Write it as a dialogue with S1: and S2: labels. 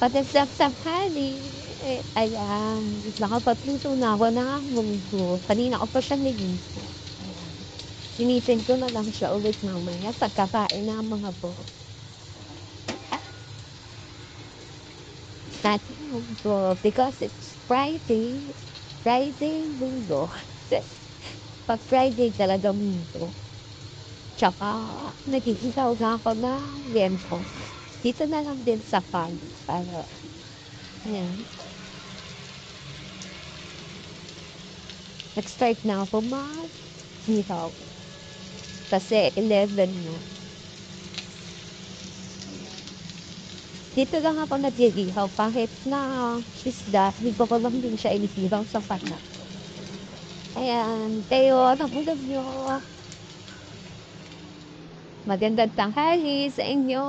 S1: padagdag tanghali. Ayan, nakapagluto na ako ng munggo. Kanina ko pa siya niluto. Ayan. Sinitin ko na lang siya ulit mamaya pagkakain ng mga natin munggo because it's Friday. Friday munggo. Pag Friday talaga munggo. Tsaka naghihigaw na ako ng liempo. Dito na lang din sa farm para ayan. Nag-start na ako mag-hihaw. Kasi 11 na. Dito lang ako nag-ihaw kahit na isda, dito ko lang din siya inihihaw sa pata. Ayan, kayo, anong ulam nyo? Magandang tanghali sa inyo.